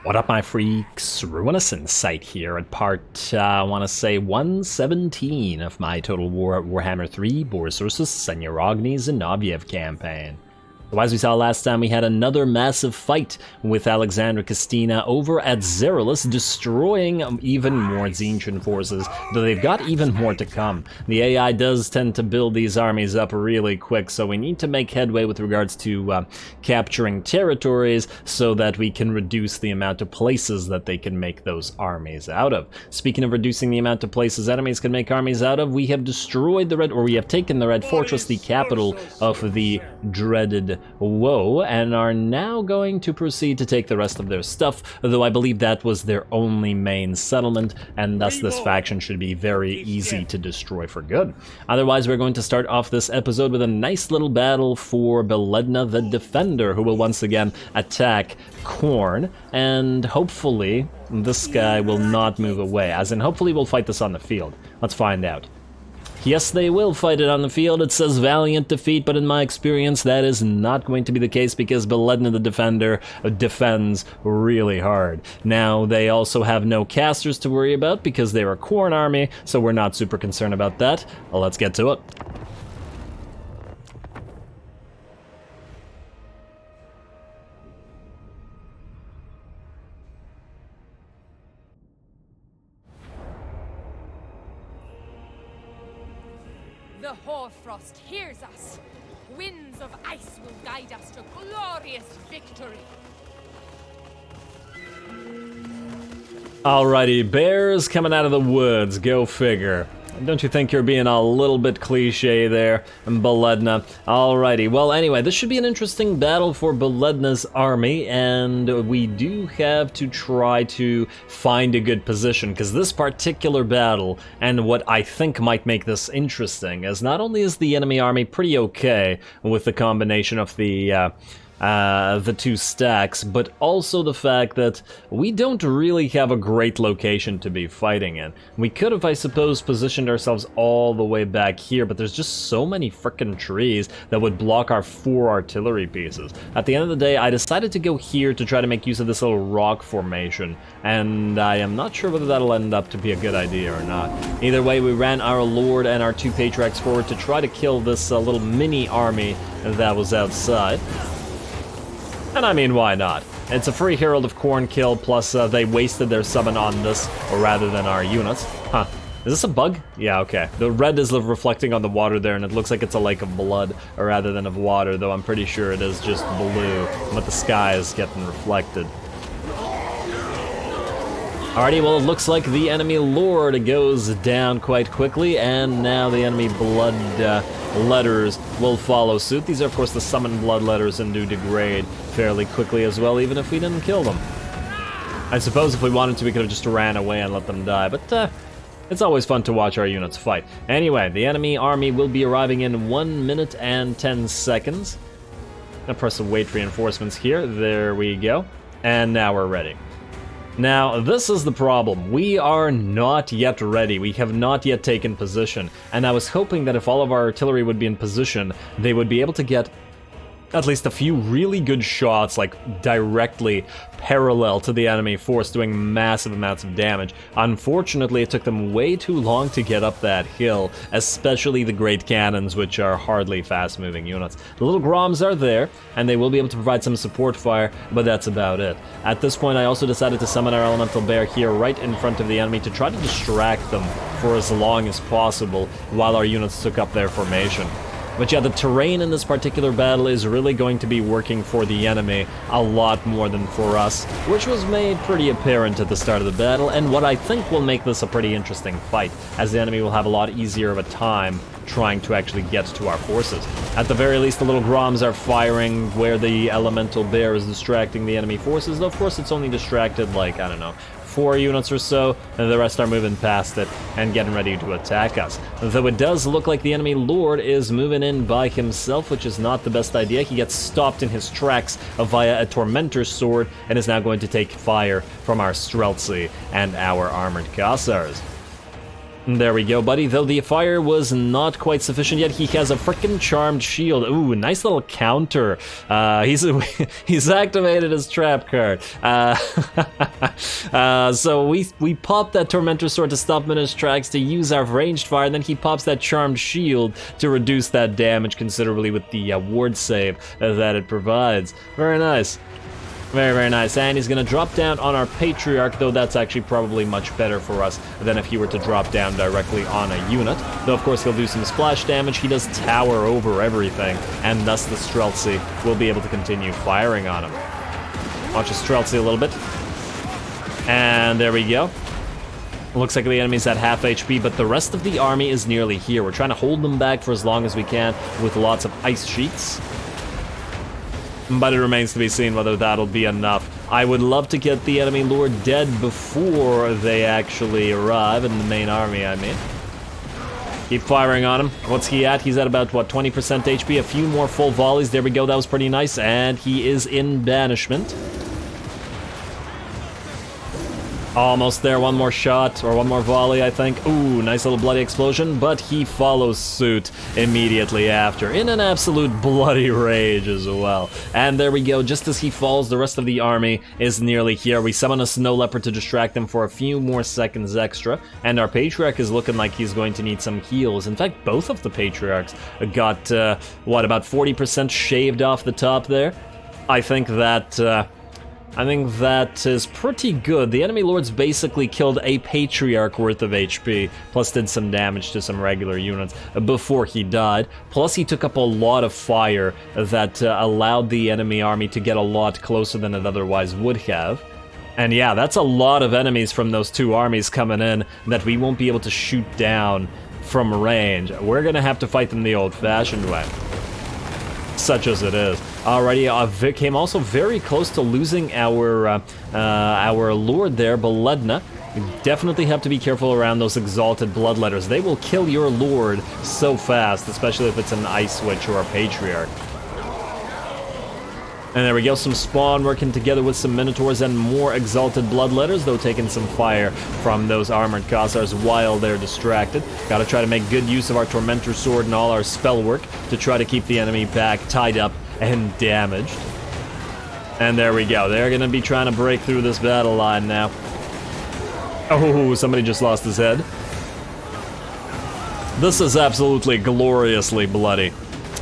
What up, my freaks? RuinousInsight here at part, I want to say 117 of my Total Warhammer 3 Boris Ursus and Zinoviev campaign. So as we saw last time, we had another massive fight with Alexandra Kristina over at Zerulus, destroying even more Tzeentch forces, though they've got even more to come. The AI does tend to build these armies up really quick, so we need to make headway with regards to capturing territories so that we can reduce the amount of places that they can make those armies out of. Speaking of reducing the amount of places enemies can make armies out of, we have destroyed the Red, or we have taken the Red Fortress, the capital of the dreaded Woe, and are now going to proceed to take the rest of their stuff, though I believe that was their only main settlement, and thus this faction should be very easy to destroy for good. Otherwise, we're going to start off this episode with a nice little battle for Beledna the Defender, who will once again attack Khorne, and hopefully this guy will not move away, as in hopefully we'll fight this on the field. Let's find out. Yes, they will fight it on the field. It says valiant defeat, but in my experience, that is not going to be the case because Beledna the Defender defends really hard. Now, they also have no casters to worry about because they're a Khorne army, so we're not super concerned about that. Well, let's get to it. The hoarfrost hears us. Winds of ice will guide us to glorious victory. Alrighty, bears coming out of the woods, go figure. Don't you think you're being a little bit cliche there, Beledna? Alrighty, well anyway, this should be an interesting battle for Beledna's army, and we do have to try to find a good position, because this particular battle, and what I think might make this interesting, is not only is the enemy army pretty okay with the combination of the two stacks, but also the fact that we don't really have a great location to be fighting in. We could have, I suppose, positioned ourselves all the way back here, but there's just so many frickin' trees that would block our 4 artillery pieces. At the end of the day, I decided to go here to try to make use of this little rock formation, and I am not sure whether that'll end up to be a good idea or not. Either way, we ran our Lord and our 2 Patriarchs forward to try to kill this little mini army that was outside. And I mean, why not? It's a free Herald of Khorne kill, plus they wasted their summon on this rather than our units. Huh. Is this a bug? Yeah, okay. The red is reflecting on the water there, and it looks like it's a lake of blood rather than of water, though I'm pretty sure it is just blue, but the sky is getting reflected. Alrighty, well, it looks like the enemy Lord goes down quite quickly, and now the enemy blood letters will follow suit. These are, of course, the summoned blood letters and do degrade fairly quickly as well, even if we didn't kill them. I suppose if we wanted to, we could have just ran away and let them die, but it's always fun to watch our units fight. Anyway, the enemy army will be arriving in 1 minute and 10 seconds. I'm gonna press await reinforcements here. There we go. And now we're ready. Now, this is the problem. We are not yet ready. We have not yet taken position. And I was hoping that if all of our artillery would be in position, they would be able to get at least a few really good shots, like directly parallel to the enemy force, doing massive amounts of damage. Unfortunately, it took them way too long to get up that hill, especially the great cannons, which are hardly fast-moving units. The little Groms are there, and they will be able to provide some support fire, but that's about it. At this point, I also decided to summon our Elemental Bear here right in front of the enemy to try to distract them for as long as possible while our units took up their formation. But yeah, the terrain in this particular battle is really going to be working for the enemy a lot more than for us, which was made pretty apparent at the start of the battle, and what I think will make this a pretty interesting fight, as the enemy will have a lot easier of a time trying to actually get to our forces. At the very least, the little Groms are firing where the Elemental Bear is distracting the enemy forces, though of course it's only distracted, like, I don't know, 4 units or so, and the rest are moving past it and getting ready to attack us. Though it does look like the enemy Lord is moving in by himself, which is not the best idea. He gets stopped in his tracks via a Tormentor's sword and is now going to take fire from our Streltsy and our armored Cossars. There we go, buddy. Though the fire was not quite sufficient yet, he has a frickin' charmed shield. Ooh, nice little counter. He's activated his trap card. So we popped that Tormentor Sword to stop him in his tracks to use our ranged fire, and then he pops that charmed shield to reduce that damage considerably with the ward save that it provides. Very nice. Very, very nice. And he's going to drop down on our Patriarch, though that's actually probably much better for us than if he were to drop down directly on a unit. Though, of course, he'll do some splash damage. He does tower over everything, and thus the Streltsy will be able to continue firing on him. Watch the Streltsy a little bit. And there we go. Looks like the enemy's at half HP, but the rest of the army is nearly here. We're trying to hold them back for as long as we can with lots of ice sheets. But it remains to be seen whether that'll be enough. I would love to get the enemy lord dead before they actually arrive in the main army, I mean. Keep firing on him. What's he at? He's at about, what, 20% HP? A few more full volleys. There we go. That was pretty nice. And he is in banishment. Almost there, one more shot, or one more volley, I think. Ooh, nice little bloody explosion, but he follows suit immediately after, in an absolute bloody rage as well. And there we go, just as he falls, the rest of the army is nearly here. We summon a Snow Leopard to distract them for a few more seconds extra, and our Patriarch is looking like he's going to need some heals. In fact, both of the Patriarchs got, what, about 40% shaved off the top there? I think that is pretty good. The enemy lords basically killed a Patriarch worth of HP, plus did some damage to some regular units before he died. Plus he took up a lot of fire that allowed the enemy army to get a lot closer than it otherwise would have. And yeah, that's a lot of enemies from those two armies coming in that we won't be able to shoot down from range. We're gonna have to fight them the old-fashioned way. Such as it is. Alrighty, came also very close to losing our lord there, Beledna. You definitely have to be careful around those exalted bloodletters. They will kill your lord so fast, especially if it's an Ice Witch or a Patriarch. And there we go, some spawn working together with some Minotaurs and more exalted bloodletters, though taking some fire from those armored Khazars while they're distracted. Gotta try to make good use of our Tormentor Sword and all our spell work to try to keep the enemy back, tied up, and damaged. And there we go, they're gonna be trying to break through this battle line now. Oh, somebody just lost his head. This is absolutely gloriously bloody.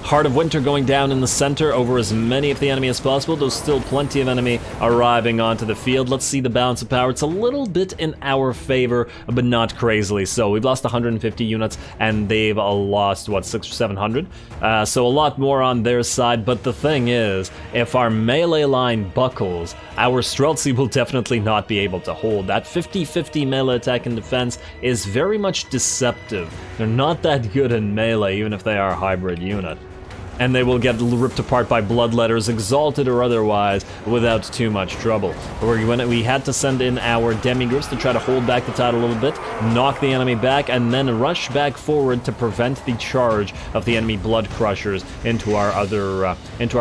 Heart of Winter going down in the center over as many of the enemy as possible. There's still plenty of enemy arriving onto the field. Let's see the balance of power. It's a little bit in our favor, but not crazily so. We've lost 150 units, and they've lost, what, 600 or 700? So a lot more on their side, but the thing is, if our melee line buckles, our Streltsy will definitely not be able to hold. That 50-50 melee attack and defense is very much deceptive. They're not that good in melee, even if they are a hybrid unit. And they will get ripped apart by bloodletters, exalted or otherwise, without too much trouble. We had to send in our demigriffs to try to hold back the tide a little bit, knock the enemy back, and then rush back forward to prevent the charge of the enemy blood crushers into our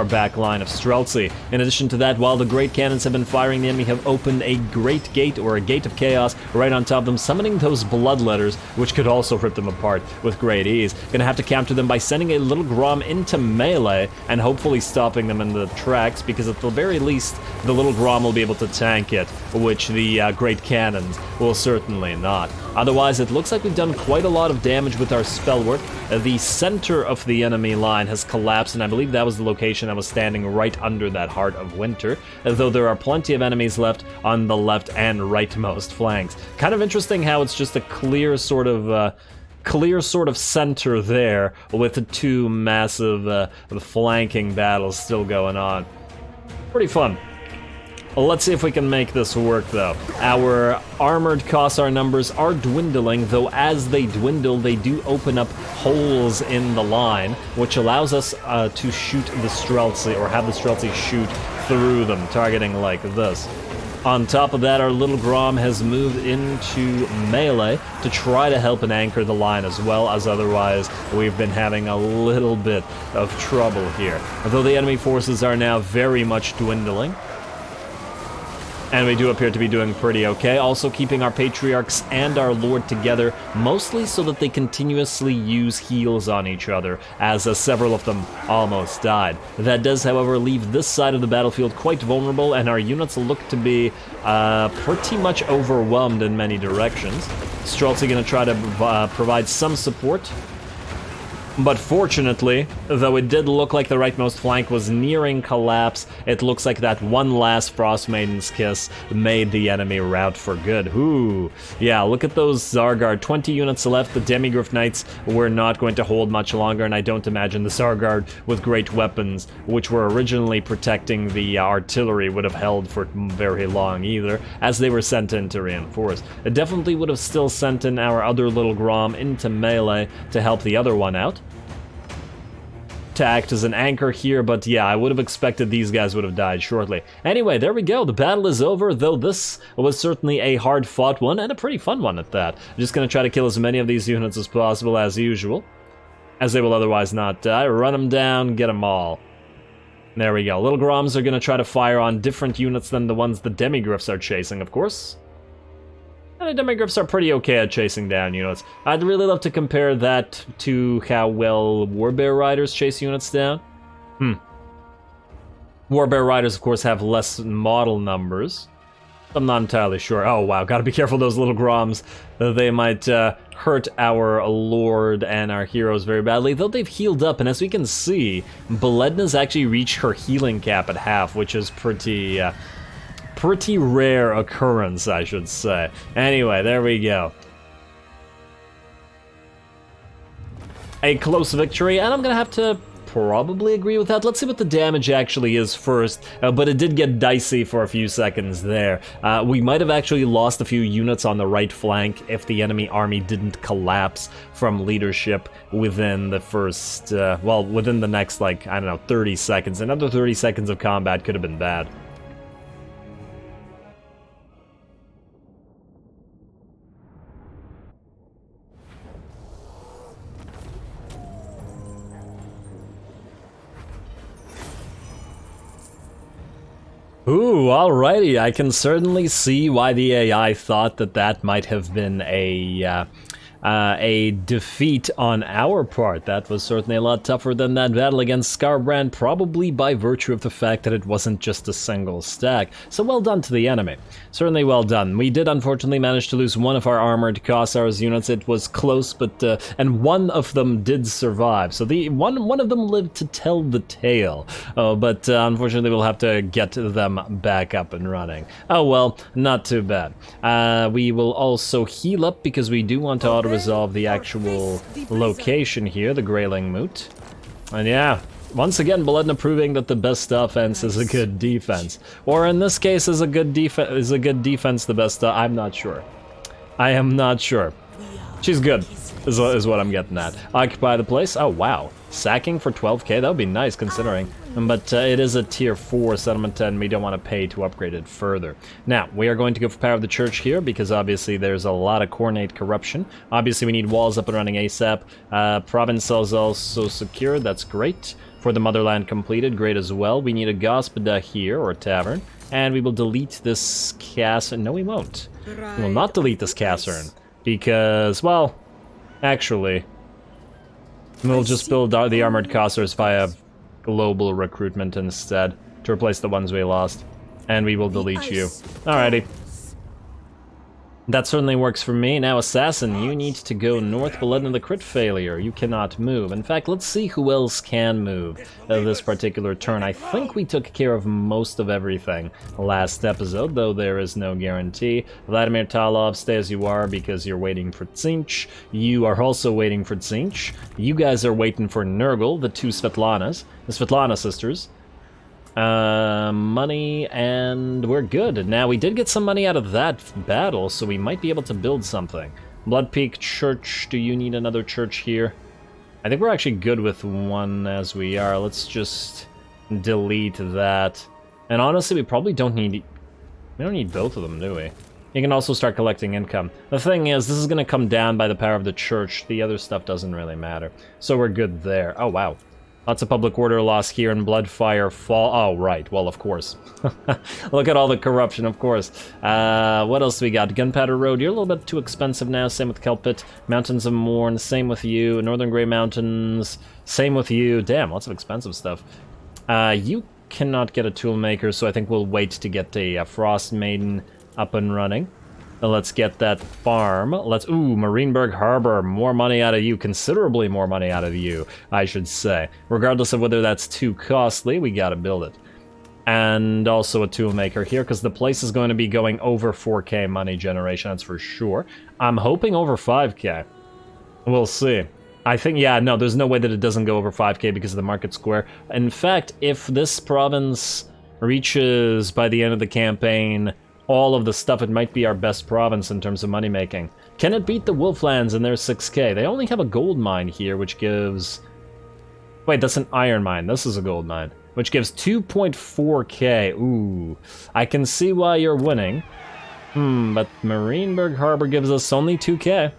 back line of Streltsy. In addition to that, while the great cannons have been firing, the enemy have opened a great gate, or a gate of chaos, right on top of them, summoning those bloodletters, which could also rip them apart with great ease. Gonna have to counter them by sending a little Grom into melee and hopefully stopping them in the tracks, because at the very least the little Grom will be able to tank it, which the great cannons will certainly not. Otherwise, it looks like we've done quite a lot of damage with our spell work. The center of the enemy line has collapsed, and I believe that was the location that was standing right under that Heart of Winter, though there are plenty of enemies left on the left and rightmost flanks. Kind of interesting how it's just a clear sort of center there with two massive flanking battles still going on. Pretty fun. Well, let's see if we can make this work, though. Our armored Khazar numbers are dwindling, though as they dwindle, they do open up holes in the line, which allows us to shoot the Streltsy, or have the Streltsy shoot through them, targeting like this. On top of that, our little Grom has moved into melee to try to help and anchor the line as well, as otherwise we've been having a little bit of trouble here. Although the enemy forces are now very much dwindling. And we do appear to be doing pretty okay. Also keeping our patriarchs and our lord together, mostly so that they continuously use heals on each other, as several of them almost died. That does, however, leave this side of the battlefield quite vulnerable, and our units look to be pretty much overwhelmed in many directions. Streltsy gonna try to provide some support. But fortunately, though it did look like the rightmost flank was nearing collapse, it looks like that one last Frost Maiden's Kiss made the enemy rout for good. Ooh, yeah, look at those Zargard. 20 units left. The Demigryph Knights were not going to hold much longer, and I don't imagine the Zargard with great weapons, which were originally protecting the artillery, would have held for very long either, as they were sent in to reinforce. It definitely would have still sent in our other little Grom into melee to help the other one out, to act as an anchor here, but yeah, I would have expected these guys would have died shortly. Anyway, there we go, the battle is over, though this was certainly a hard-fought one, and a pretty fun one at that. I'm just gonna try to kill as many of these units as possible, as usual, as they will otherwise not die. Run them down, get them all. There we go. Little Groms are gonna try to fire on different units than the ones the Demigryphs are chasing, of course. And the Demigryphs are pretty okay at chasing down units. I'd really love to compare that to how well Warbear Riders chase units down. Warbear Riders, of course, have less model numbers. I'm not entirely sure. Oh, wow, gotta be careful those little Groms. They might hurt our Lord and our heroes very badly, though they've healed up. And as we can see, Beledna's actually reached her healing cap at half, which is pretty rare occurrence, I should say. Anyway, there we go. A close victory, and I'm gonna have to probably agree with that. Let's see what the damage actually is first, but it did get dicey for a few seconds there. We might have actually lost a few units on the right flank if the enemy army didn't collapse from leadership within the first, well, within the next, like, I don't know, 30 seconds. Another 30 seconds of combat could have been bad. Ooh, alrighty, I can certainly see why the AI thought that that might have been a defeat on our part. That was certainly a lot tougher than that battle against Skarbrand, probably by virtue of the fact that it wasn't just a single stack. So well done to the enemy. Certainly well done. We did unfortunately manage to lose one of our armored Kossars units. It was close, but and one of them did survive. So the one of them lived to tell the tale. But unfortunately we'll have to get them back up and running. Oh well, not too bad. We will also heal up because we do want to auto-resolve the actual location here, the Greyling Moot. And yeah, once again, Beledna proving that the best offense is a good defense. Or in this case, is a good defense the best I'm not sure. I am not sure. She's good, is what I'm getting at. Occupy the place. Oh, wow. Sacking for 12k? That would be nice, considering. But it is a tier 4 settlement, and we don't want to pay to upgrade it further. Now, we are going to go for Power of the Church here, because obviously there's a lot of Khornate corruption. Obviously, we need walls up and running ASAP. Province is also secured. That's great. For the Motherland completed, great as well. We need a Gospoda here, or a tavern. And we will delete this castle. No, we won't. We will not delete this castle, because, well, actually, we'll just build the armored Kossars via global recruitment instead to replace the ones we lost. And we will delete you. Alrighty. That certainly works for me. Now, Assassin, you need to go north. Beledna the crit failure. You cannot move. In fact, let's see who else can move this particular turn. I think we took care of most of everything last episode, though there is no guarantee. Vladimir Talov, stay as you are because you're waiting for Tzinch. You are also waiting for Tzinch. You guys are waiting for Nurgle, the two Svetlanas, the Svetlana sisters. Money, and we're good. Now, we did get some money out of that battle, so we might be able to build something. Blood Peak Church, do you need another church here? I think we're actually good with one as we are. Let's just delete that. And honestly, we probably don't need... We don't need both of them, do we? You can also start collecting income. The thing is, this is going to come down by the power of the church. The other stuff doesn't really matter. So we're good there. Oh, wow. Lots of public order loss here and Bloodfire fall. Oh, right. Well, of course. Look at all the corruption, of course. What else do we got? Gunpowder Road. You're a little bit too expensive now. Same with Kelpit. Mountains of Morn. Same with you. Northern Grey Mountains. Same with you. Damn, lots of expensive stuff. You cannot get a toolmaker, so I think we'll wait to get a Frost Maiden up and running. Let's get that farm. Ooh, Marienburg Harbor. More money out of you. Considerably more money out of you, I should say. Regardless of whether that's too costly, we gotta build it. And also a toolmaker here, because the place is going to be going over 4K money generation, that's for sure. I'm hoping over 5K. We'll see. I think, yeah, no, there's no way that it doesn't go over 5K because of the market square. In fact, if this province reaches, by the end of the campaign, all of the stuff, it might be our best province in terms of money making. Can it beat the Wolflands in their 6K? They only have a gold mine here, which gives... Wait, that's an iron mine. This is a gold mine. Which gives 2.4K. Ooh. I can see why you're winning. But Marienburg Harbor gives us only 2K.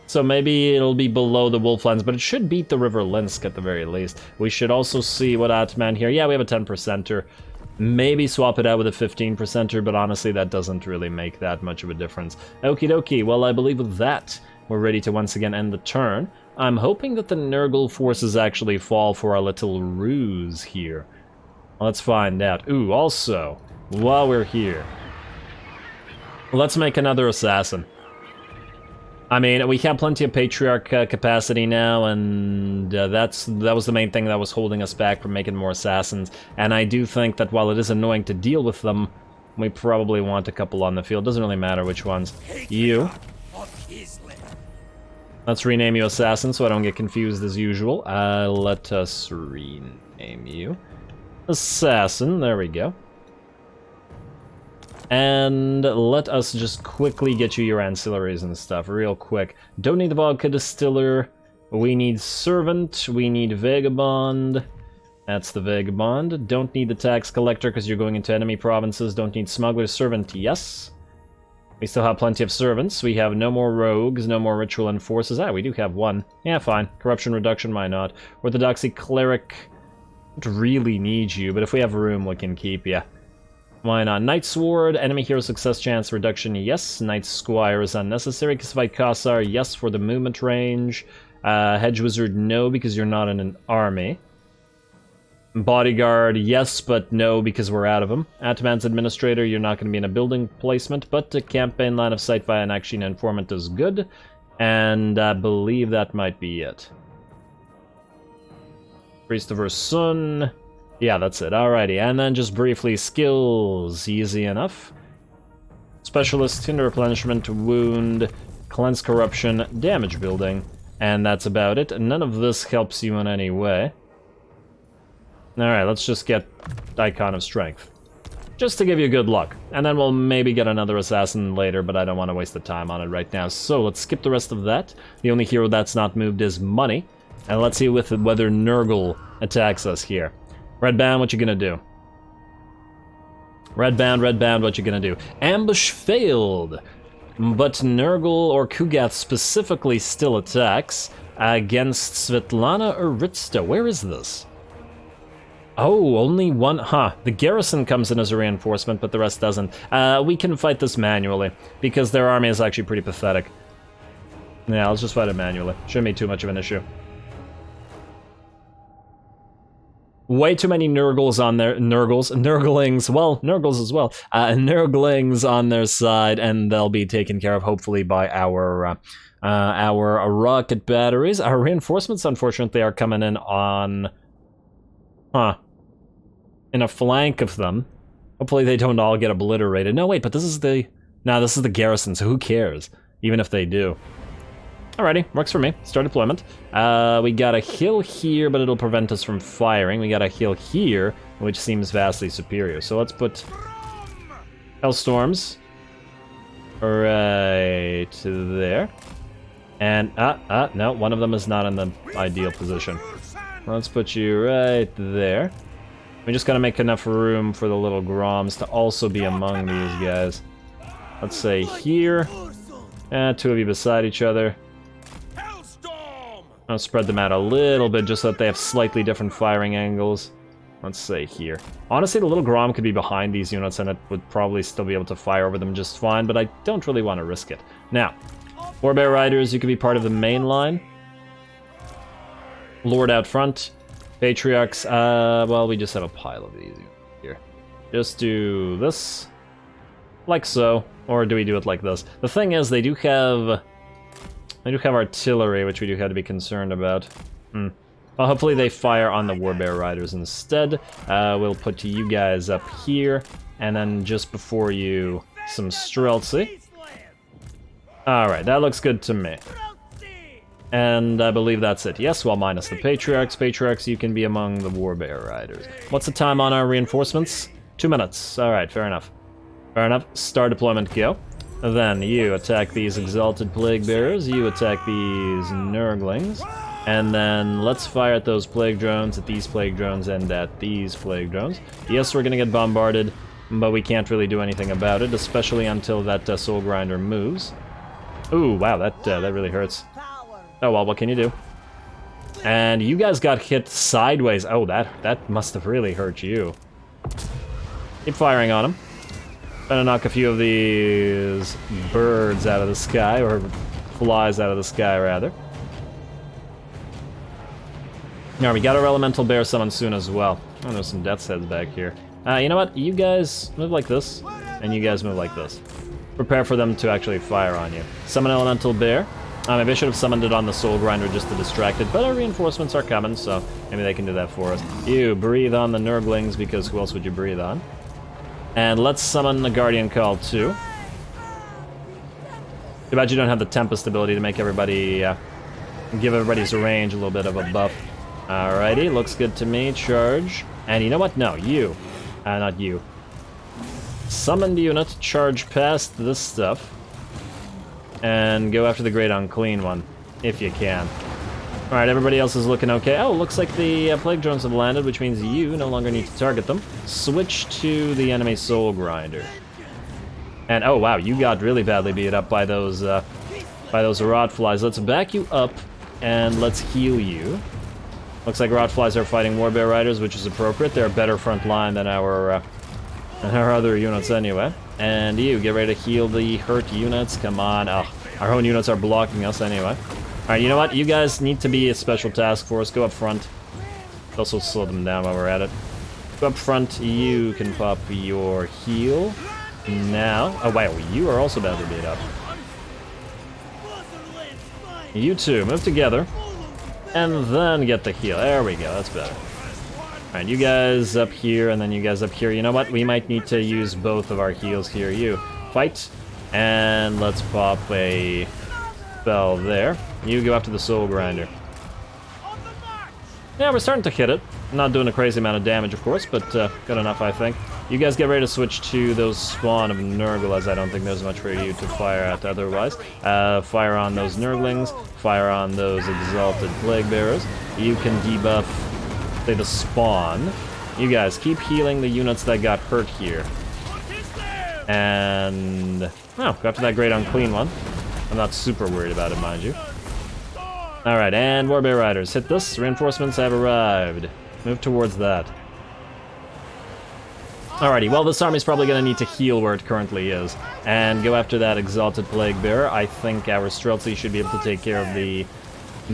So maybe it'll be below the Wolflands, but it should beat the River Linsk at the very least. We should also see what Atman here. Yeah, we have a 10%er. Maybe swap it out with a 15%er, but honestly that doesn't really make that much of a difference. Okie dokie, well I believe with that, we're ready to once again end the turn. I'm hoping that the Nurgle forces actually fall for our little ruse here. Let's find out. Ooh, also, while we're here, let's make another assassin. I mean, we have plenty of Patriarch capacity now, and that was the main thing that was holding us back from making more assassins. And I do think that while it is annoying to deal with them, we probably want a couple on the field. Doesn't really matter which ones. You. Let's rename you Assassin so I don't get confused as usual. Let us rename you Assassin. There we go. And let us just quickly get you your ancillaries and stuff real quick. Don't need the vodka distiller. We need servant. We need vagabond. That's the vagabond. Don't need the tax collector because you're going into enemy provinces. Don't need smuggler. Servant, yes. We still have plenty of servants. We have no more rogues, no more ritual enforcers. Ah, we do have one. Yeah, fine. Corruption reduction, why not? Orthodoxy cleric. Don't really need you, but if we have room, we can keep you. Why not? Knight Sword, enemy hero success chance reduction, yes. Knight Squire is unnecessary. Kislev Kassar, yes for the movement range. Hedge Wizard, no, because you're not in an army. Bodyguard, yes, but no, because we're out of them. Ataman's Administrator, you're not going to be in a building placement, but a campaign line of sight via an Action Informant is good. And I believe that might be it. Priest of Ursun. Yeah, that's it. Alrighty, and then just briefly, skills. Easy enough. Specialist, Tinder Replenishment, Wound, Cleanse Corruption, Damage Building. And that's about it. None of this helps you in any way. Alright, let's just get Icon of Strength. Just to give you good luck. And then we'll maybe get another Assassin later, but I don't want to waste the time on it right now. So let's skip the rest of that. The only hero that's not moved is Money. And let's see whether Nurgle attacks us here. Red Band, what you gonna do? Red Band, what you gonna do? Ambush failed, but Nurgle or Kugath specifically still attacks against Svetlana Urritsta. Where is this? Oh, only one, huh. The garrison comes in as a reinforcement, but the rest doesn't. We can fight this manually, because their army is actually pretty pathetic. Yeah, let's just fight it manually. Shouldn't be too much of an issue. Way too many Nurgles on their... Nurglings, well, Nurgles as well. Nurglings on their side, and they'll be taken care of, hopefully, by our rocket batteries. Our reinforcements, unfortunately, are coming in on... in a flank of them. Hopefully they don't all get obliterated. No, wait, but this is the... No, this is the garrison, so who cares? Even if they do. Alrighty, works for me. Start deployment. We got a hill here, but it'll prevent us from firing. We got a hill here, which seems vastly superior. So let's put Hellstorms right there. And, no, one of them is not in the ideal position. Let's put you right there. We just gotta make enough room for the little Groms to also be among these guys. Let's say here. Two of you beside each other. I'll spread them out a little bit just so that they have slightly different firing angles. Let's say here. Honestly, the little Grom could be behind these units and it would probably still be able to fire over them just fine, but I don't really want to risk it. Now, Warbear Riders, you could be part of the main line. Lord out front. Patriarchs, well, we just have a pile of these here. Just do this. Like so. Or do we do it like this? The thing is, they do have artillery, which we do have to be concerned about. Well, hopefully they fire on the Warbear Riders instead. We'll put you guys up here, and then just before you, some Streltsy. Alright, that looks good to me. And I believe that's it. Yes, well, minus the Patriarchs. Patriarchs, you can be among the Warbear Riders. What's the time on our reinforcements? 2 minutes. Alright, fair enough. Fair enough. Star deployment, go. Then you attack these Exalted Plague Bearers. You attack these Nurglings. And then let's fire at those Plague Drones, at these Plague Drones, and at these Plague Drones. Yes, we're gonna get bombarded, but we can't really do anything about it, especially until that Soul Grinder moves. Ooh, wow, that really hurts. Oh well, what can you do? And you guys got hit sideways. Oh, that must have really hurt you. Keep firing on them. Gonna knock a few of these birds out of the sky, or flies out of the sky, rather. Now, we got our Elemental Bear summoned soon as well. Oh, there's some Death's Heads back here. You know what? You guys move like this, and you guys move like this. Prepare for them to actually fire on you. Summon Elemental Bear. Maybe I should have summoned it on the Soul Grinder just to distract it, but our reinforcements are coming, so maybe they can do that for us. You breathe on the Nurglings, because who else would you breathe on? And let's summon the Guardian Call too. Too bad you don't have the Tempest ability to make everybody, give everybody's range a little bit of a buff. Alrighty, looks good to me. Charge. And you know what? No, you. Not you. Summoned unit, charge past this stuff. And go after the Great Unclean One, if you can. Alright, everybody else is looking okay. Oh, looks like the Plague Drones have landed, which means you no longer need to target them. Switch to the enemy Soul Grinder. And, oh wow, you got really badly beat up by those Rot Flies. Let's back you up, and let's heal you. Looks like Rot Flies are fighting Warbear Riders, which is appropriate. They're a better front line than our other units anyway. And you, get ready to heal the hurt units. Come on. Oh, our own units are blocking us anyway. Alright, you know what? You guys need to be a special task force. Go up front. Also slow them down while we're at it. Go up front. You can pop your heal. Now. Oh, wow. You are also badly beat up. You two, move together. And then get the heal. There we go. That's better. Alright, you guys up here, and then you guys up here. You know what? We might need to use both of our heals here. You fight. And let's pop a spell there. You go after the Soul Grinder. Yeah, we're starting to hit it. Not doing a crazy amount of damage, of course, but good enough, I think. You guys get ready to switch to those spawn of Nurgle, as I don't think there's much for you to fire at otherwise. Fire on those Nurglings. Fire on those Exalted Plague Bearers. You can debuff, say, the spawn. You guys keep healing the units that got hurt here. And... oh, go after that Great Unclean One. I'm not super worried about it, mind you. Alright, and Warbear Riders, hit this. Reinforcements have arrived. Move towards that. Alrighty, well, this army's probably going to need to heal where it currently is. And go after that Exalted Plague Bearer. I think our Streltsy should be able to take care of the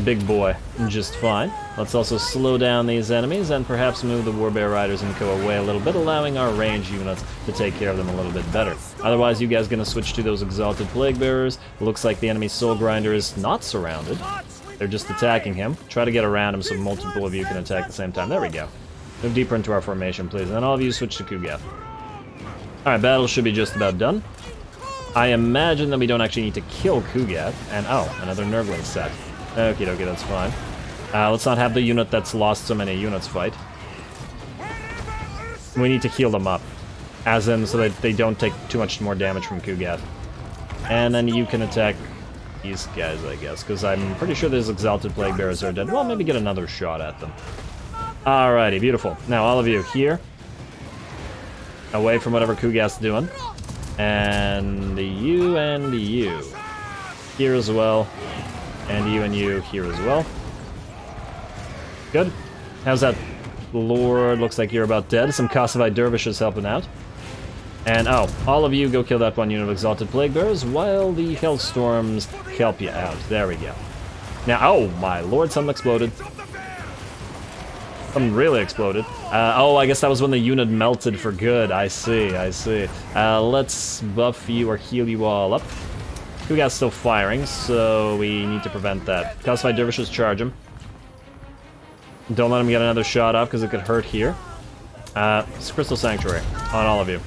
big boy just fine. Let's also slow down these enemies and perhaps move the Warbear Riders and go away a little bit, allowing our range units to take care of them a little bit better. Otherwise, you guys gonna switch to those Exalted Plague Bearers. Looks like the enemy Soul Grinder is not surrounded. They're just attacking him. Try to get around him so multiple of you can attack at the same time. There we go. Move deeper into our formation, please. And then all of you switch to Kugath. Alright, battle should be just about done. I imagine that we don't actually need to kill Kugath. And, oh, another Nurgling set. Okie dokie, that's fine. Let's not have the unit that's lost so many units fight. We need to heal them up. As in, so that they don't take too much more damage from Kugath. And then you can attack these guys, I guess, because I'm pretty sure those Exalted Plague Bearers are dead. Well, maybe get another shot at them. Alrighty, beautiful. Now, all of you here. Away from whatever Kugath's doing. And you. Here as well. And you here as well. Good. How's that, Lord? Looks like you're about dead. Some Kosovo dervishes helping out. And, oh, all of you go kill that one unit of Exalted Plague Bearers while the Hellstorms help you out. There we go. Now, oh my lord, something exploded. Something really exploded. Oh, I guess that was when the unit melted for good. I see, I see. Let's buff you or heal you all up. Kugat's still firing, so we need to prevent that. Calcified Dervishes, charge him. Don't let him get another shot off, because it could hurt here. It's Crystal Sanctuary on all of you.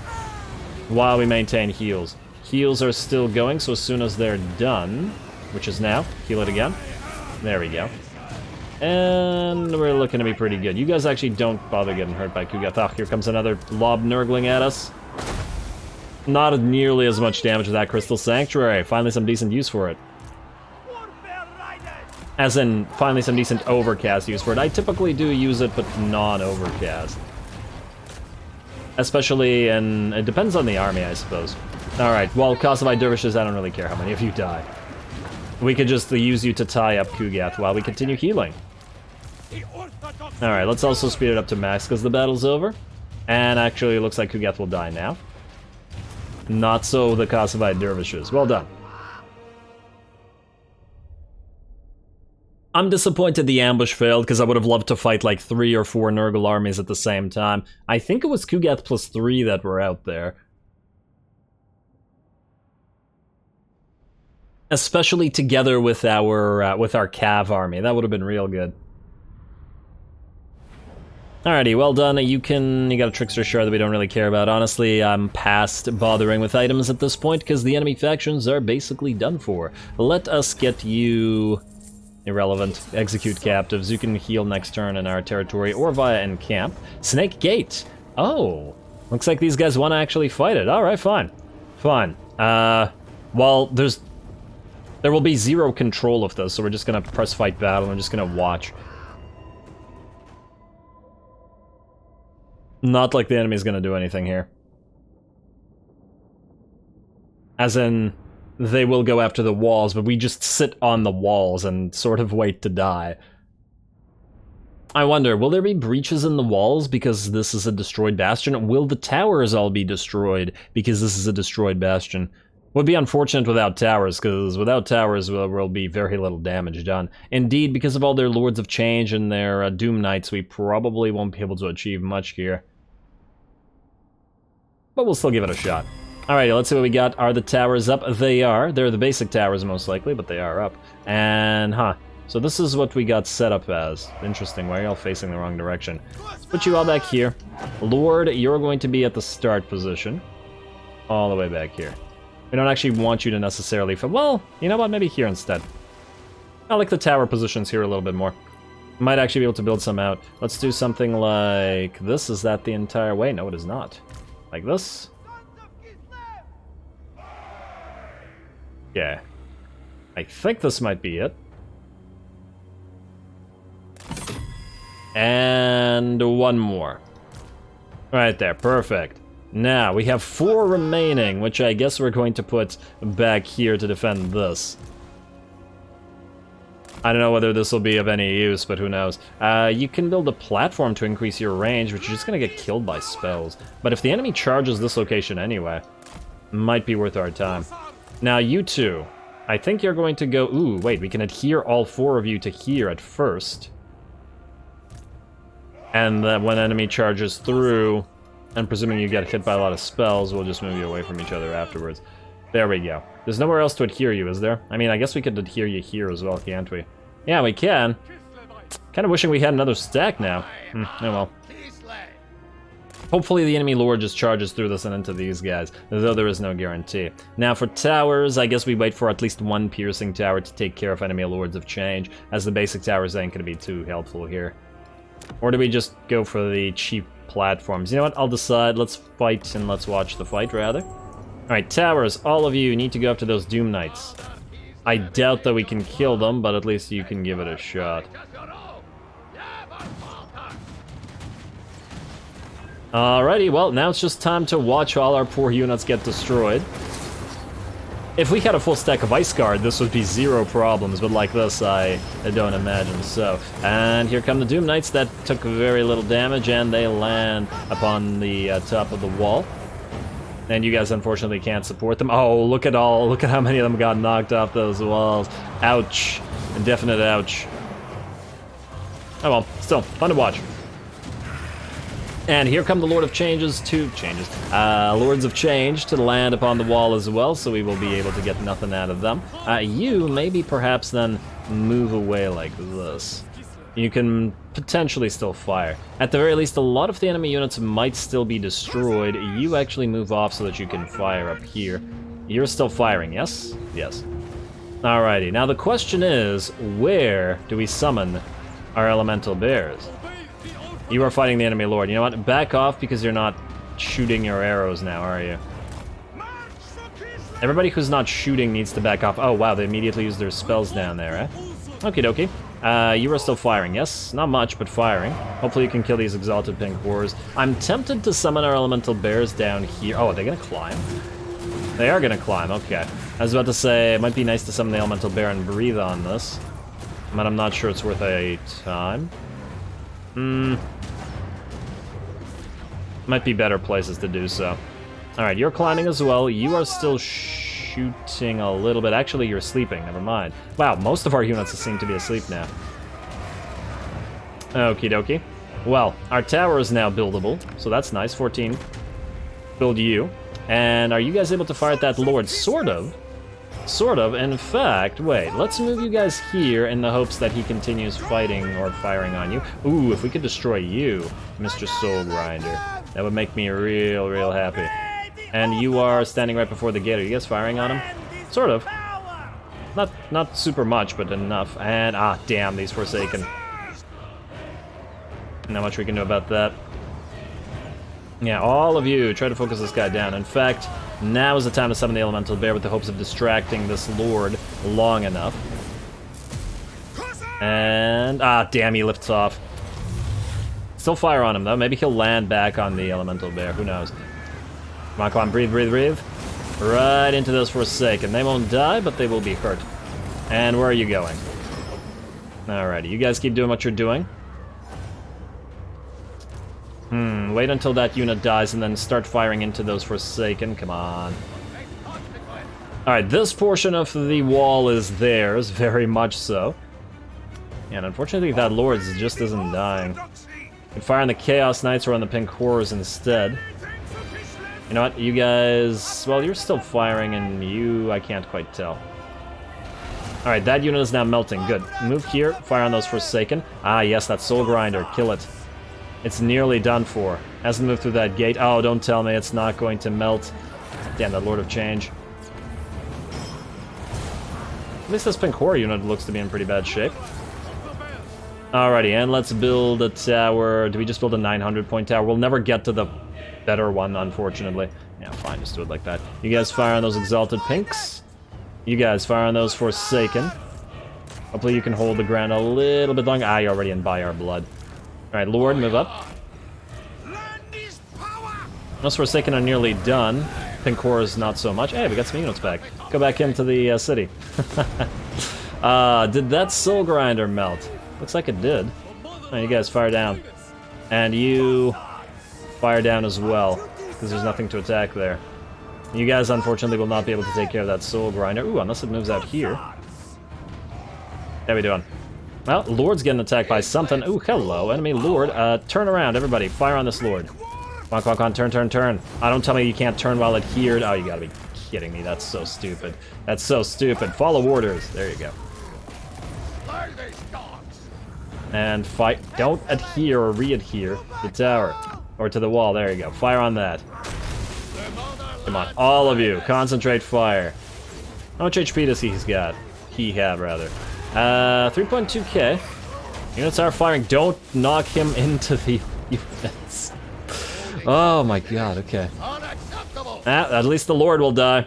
While we maintain heals. Heals are still going, so as soon as they're done, which is now, heal it again. There we go. And we're looking to be pretty good. You guys actually don't bother getting hurt by Kugath. Oh, here comes another lob nurgling at us. Not nearly as much damage as that Crystal Sanctuary. Finally some decent use for it. As in, finally some decent overcast use for it. I typically do use it, but non-overcast. Especially, and it depends on the army, I suppose. Alright, well, Kosovo Dervishes, I don't really care how many of you die. We could just use you to tie up Kugath while we continue healing. Alright, let's also speed it up to max because the battle's over. And actually, it looks like Kugath will die now. Not so the Kosovo Dervishes. Well done. I'm disappointed the ambush failed because I would have loved to fight like 3 or 4 Nurgle armies at the same time. I think it was Kugath plus 3 that were out there. Especially together with our Cav army. That would have been real good. Alrighty, well done. You got a Trickster Shard that we don't really care about. Honestly, I'm past bothering with items at this point because the enemy factions are basically done for. Let us get you... irrelevant. Execute captives. You can heal next turn in our territory or via encamp. Snake Gate. Oh, looks like these guys want to actually fight it. All right, fine, fine. Well, there will be 0 control of this, so we're just gonna press fight battle. And we're just gonna watch. Not like the enemy's gonna do anything here. As in, they will go after the walls, but we just sit on the walls and sort of wait to die. I wonder, will there be breaches in the walls because this is a destroyed bastion? Will the towers all be destroyed because this is a destroyed bastion? Would be unfortunate without towers, because without towers there will be very little damage done. Indeed, because of all their Lords of Change and their Doom Knights, we probably won't be able to achieve much here. But we'll still give it a shot. Alrighty, let's see what we got. Are the towers up? They are. They're the basic towers most likely, but they are up. And, so this is what we got set up as. Interesting, why are y'all facing the wrong direction? Let's put you all back here. Lord, you're going to be at the start position. All the way back here. We don't actually want you to necessarily... well, you know what? Maybe here instead. I like the tower positions here a little bit more. Might actually be able to build some out. Let's do something like this. Is that the entire way? No, it is not. Like this. Yeah. I think this might be it. And one more. Right there, perfect. Now, we have 4 remaining, which I guess we're going to put back here to defend this. I don't know whether this will be of any use, but who knows. You can build a platform to increase your range, which is just going to get killed by spells. But if the enemy charges this location anyway, might be worth our time. Now, you two, I think you're going to go... ooh, wait, we can adhere all 4 of you to here at first. And then when enemy charges through... and presuming you get hit by a lot of spells, we'll just move you away from each other afterwards. There we go. There's nowhere else to adhere you, is there? I mean, I guess we could adhere you here as well, can't we? Yeah, we can. Kind of wishing we had another stack now. Oh well. Hopefully the enemy lord just charges through this and into these guys, though there is no guarantee. Now for towers, I guess we wait for at least 1 piercing tower to take care of enemy lords of change, as the basic towers ain't gonna be too helpful here. Or do we just go for the cheap platforms? You know what, I'll decide. Let's fight and let's watch the fight, rather. Alright, towers, all of you need to go after those Doom Knights. I doubt that we can kill them, but at least you can give it a shot. Alrighty, well, now it's just time to watch all our poor units get destroyed. If we had a full stack of Ice Guard, this would be zero problems, but like this, I don't imagine so. And here come the Doom Knights that took very little damage, and they land upon the top of the wall. And you guys unfortunately can't support them. Oh, look at how many of them got knocked off those walls. Ouch. Indefinite ouch. Oh well, still, fun to watch. And here come the Lords of Change to land upon the wall as well, so we will be able to get nothing out of them. You maybe perhaps then move away like this. You can potentially still fire. At the very least, a lot of the enemy units might still be destroyed. You actually move off so that you can fire up here. You're still firing, yes? Yes. Alrighty, now the question is, where do we summon our elemental bears? You are fighting the enemy lord. You know what? Back off because you're not shooting your arrows now, are you? Everybody who's not shooting needs to back off. Oh wow, they immediately use their spells down there, eh? Okie dokie. You are still firing, yes? Not much, but firing. Hopefully you can kill these exalted pink horrors. I'm tempted to summon our elemental bears down here. Oh, are they gonna climb? They are gonna climb, okay. I was about to say, it might be nice to summon the elemental bear and breathe on this. But I'm not sure it's worth a time. Might be better places to do so. Alright, you're climbing as well. You are still shooting a little bit. Actually, you're sleeping. Never mind. Wow, most of our units seem to be asleep now. Okie dokie. Well, our tower is now buildable, so that's nice. 14. Build you. And are you guys able to fire at that lord? Sort of. Sort of. In fact, wait, let's move you guys here in the hopes that he continues fighting or firing on you. Ooh, if we could destroy you, Mr. Soul Grinder, that would make me real happy. And you are standing right before the gate. Are you guys firing on him? Sort of. Not super much, but enough. And, damn, these Forsaken. Not much we can do about that. Yeah, all of you, try to focus this guy down. In fact, now is the time to summon the Elemental Bear with the hopes of distracting this Lord long enough. And, damn, he lifts off. Still fire on him, though. Maybe he'll land back on the Elemental Bear. Who knows? Come on, breathe. Right into those Forsaken. They won't die, but they will be hurt. And where are you going? Alrighty, you guys keep doing what you're doing. Wait until that unit dies and then start firing into those Forsaken. Come on. Alright, this portion of the wall is theirs, very much so. And unfortunately that Lord's just isn't dying. You can fire on the Chaos Knights or on the Pink Horrors instead. You know what, you guys... Well, you're still firing and you... I can't quite tell. Alright, that unit is now melting. Good. Move here, fire on those Forsaken. Ah, yes, that Soul Grinder. Kill it. It's nearly done for. Hasn't moved through that gate. Oh, don't tell me it's not going to melt. Damn, that Lord of Change. At least this Pink Horror unit looks to be in pretty bad shape. Alrighty, and let's build a tower. Do we just build a 900-point tower? We'll never get to the better one, unfortunately. Yeah, fine, just do it like that. You guys fire on those Exalted Pinks. You guys fire on those Forsaken. Hopefully you can hold the ground a little bit longer. Ah, you're already in by our blood. Alright, Lord, move up. Those Forsaken are nearly done. Pink Horrors not so much. Hey, we got some units back. Go back into the city. Did that Soul Grinder melt? Looks like it did. Oh, you guys fire down. And you fire down as well, because there's nothing to attack there. You guys, unfortunately, will not be able to take care of that Soul Grinder. Ooh, unless it moves out here. How we doing? Well, Lord's getting attacked by something. Ooh, hello, enemy Lord. Turn around, everybody. Fire on this Lord. Come on, turn. Don't tell me you can't turn while adhered. Oh, you gotta be kidding me. That's so stupid. That's so stupid. Follow orders. There you go. And fight. Don't adhere or re-adhere to the tower. Or to the wall. There you go. Fire on that. Come on, all of you. Concentrate fire. How much HP does he have? He have, rather. 3.2k. Units are firing. Don't knock him into the units. Oh my god, okay. At least the Lord will die.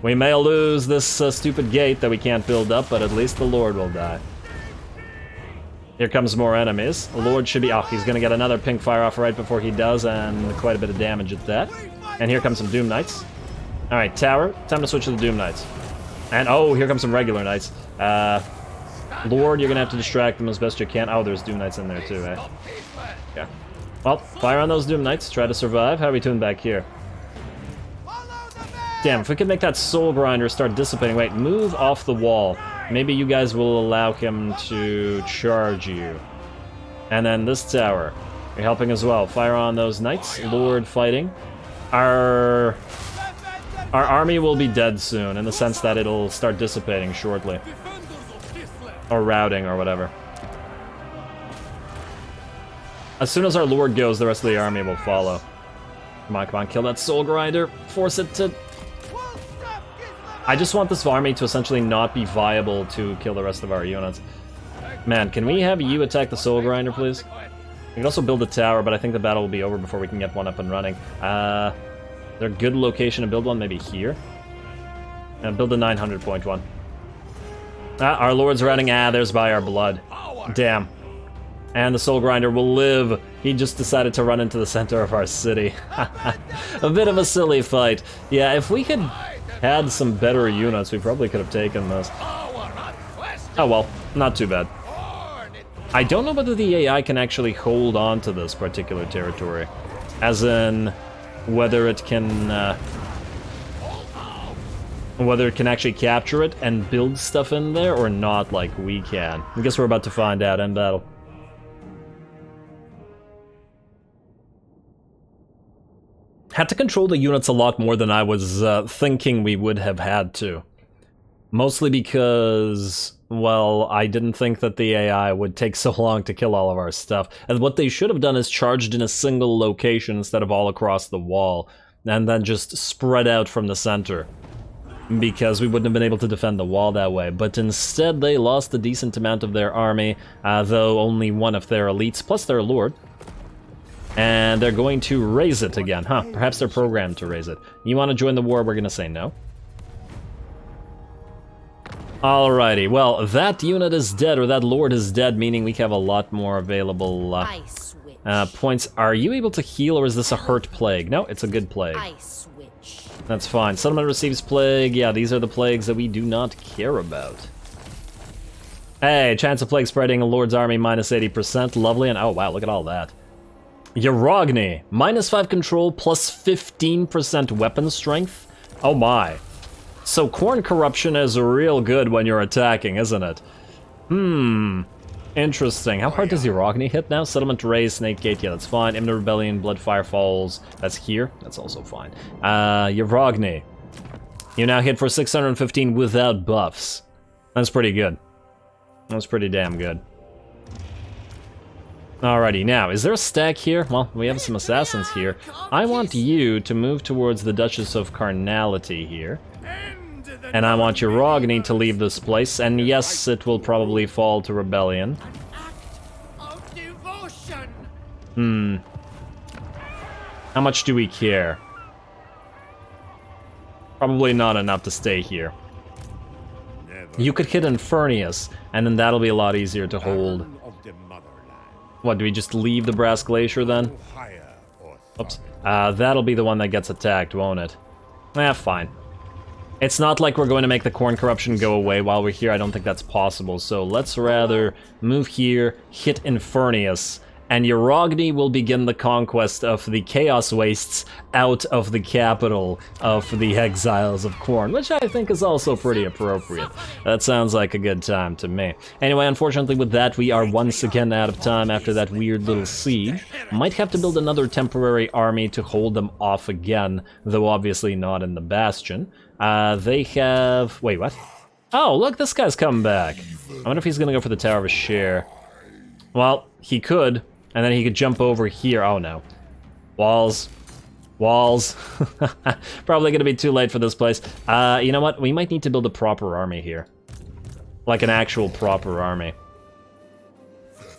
We may lose this stupid gate that we can't build up, but at least the Lord will die. Here comes more enemies. The Lord should be... Oh, he's gonna get another pink fire off right before he does, and quite a bit of damage at that. And here comes some Doom Knights. Alright, tower. Time to switch to the Doom Knights. And, oh, here comes some regular knights. Lord, you're gonna have to distract them as best you can. Oh, there's Doom Knights in there too, eh? Yeah. Well, fire on those Doom Knights, try to survive. How are we doing back here? Damn, if we could make that Soul Grinder start dissipating. Wait, move off the wall. Maybe you guys will allow him to charge you. And then this tower. You're helping as well. Fire on those Knights. Lord fighting. Our army will be dead soon, in the sense that it'll start dissipating shortly. Or routing, or whatever. As soon as our Lord goes, the rest of the army will follow. Come on, kill that Soul Grinder. Force it to... I just want this army to essentially not be viable to kill the rest of our units. Man, can we have you attack the Soul Grinder, please? We can also build a tower, but I think the battle will be over before we can get one up and running. Is there a good location to build one? Maybe here? And build a 900-point one. Our Lord's running. There's by our blood. Damn. And the Soul Grinder will live. He just decided to run into the center of our city. A bit of a silly fight. Yeah, if we had had some better units, we probably could have taken this. Oh well, not too bad. I don't know whether the AI can actually hold on to this particular territory. As in, whether it can actually capture it and build stuff in there or not like we can. I guess we're about to find out in battle. Had to control the units a lot more than I was thinking we would have had to. Mostly because, well, I didn't think that the AI would take so long to kill all of our stuff. And what they should have done is charged in a single location instead of all across the wall. And then just spread out from the center. Because we wouldn't have been able to defend the wall that way. But instead they lost a decent amount of their army, though only one of their elites, plus their lord. And they're going to raise it again, huh? Perhaps they're programmed to raise it. You want to join the war? We're gonna say no. Alrighty, well, that unit is dead, or that lord is dead, meaning we have a lot more available points. Are you able to heal, or is this a hurt plague? No, it's a good plague. That's fine. Settlement receives plague. Yeah, these are the plagues that we do not care about. Hey, chance of plague spreading a lord's army minus 80%. Lovely, and oh wow, look at all that. Yarogni, minus 5 control, plus 15% weapon strength. Oh my. So Khorne corruption is real good when you're attacking, isn't it? Interesting. How hard does Yarogni hit now? Settlement raise, Snake Gate, yeah, that's fine. Imminent Rebellion, Bloodfire Falls, that's here. That's also fine. Yarogni. You now hit for 615 without buffs. That's pretty good. That's pretty damn good. Alrighty, now, is there a stack here? Well, we have some assassins here. I want you to move towards the Duchess of Carnality here. And I want Yarogni to leave this place, and yes, it will probably fall to Rebellion. How much do we care? Probably not enough to stay here. You could hit Infernius, and then that'll be a lot easier to hold. What, do we just leave the Brass Glacier then? Oops. That'll be the one that gets attacked, won't it? Fine. It's not like we're going to make the Khorne corruption go away while we're here. I don't think that's possible. So let's rather move here, hit Infernius, and Yarogni will begin the conquest of the Chaos Wastes out of the capital of the Exiles of Khorne, which I think is also pretty appropriate. That sounds like a good time to me. Anyway, unfortunately with that, we are once again out of time after that weird little siege. Might have to build another temporary army to hold them off again, though obviously not in the Bastion. They have... Wait, what? Oh, look, this guy's coming back. I wonder if he's gonna go for the Tower of Ashir. Well, he could, and then he could jump over here. Oh, no. Walls. Walls. Probably gonna be too late for this place. You know what? We might need to build a proper army here. Like an actual proper army.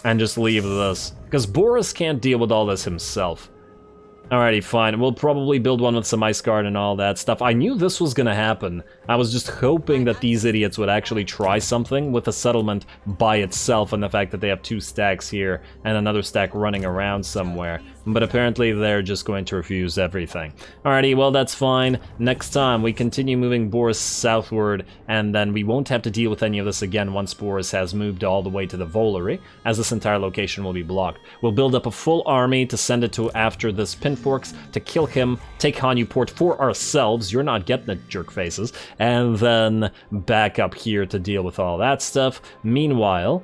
And just leave this. Because Boris can't deal with all this himself. Alrighty, fine. We'll probably build one with some Ice Guard and all that stuff. I knew this was gonna happen. I was just hoping that these idiots would actually try something with a settlement by itself, and the fact that they have 2 stacks here and another stack running around somewhere. but apparently they're just going to refuse everything. Alrighty, well that's fine. Next time we continue moving Boris southward, and then we won't have to deal with any of this again once Boris has moved all the way to the Volary, as this entire location will be blocked. We'll build up a full army to send it to after this Pinforks, to kill him, take Hanuport for ourselves, you're not getting it, jerk faces, and then back up here to deal with all that stuff. Meanwhile,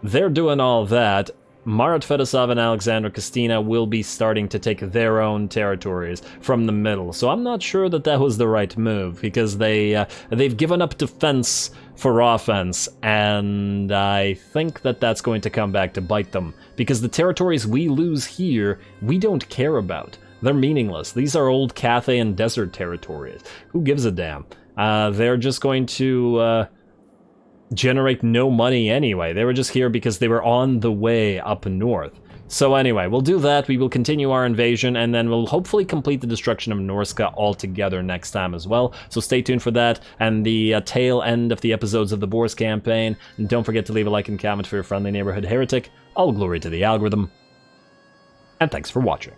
they're doing all that. Marat Fedosov and Alexander Kostina will be starting to take their own territories from the middle. So I'm not sure that that was the right move, because they've given up defense for offense, and I think that that's going to come back to bite them, because the territories we lose here, we don't care about. They're meaningless. These are old Cathay and desert territories. Who gives a damn? They're just going to generate no money anyway. They were just here because they were on the way up north. So anyway, we'll do that. We will continue our invasion, and then we'll hopefully complete the destruction of Norska altogether next time as well. So stay tuned for that, and the tail end of the episodes of the Boris campaign. And don't forget to leave a like and comment for your friendly neighborhood heretic. All glory to the algorithm. And thanks for watching.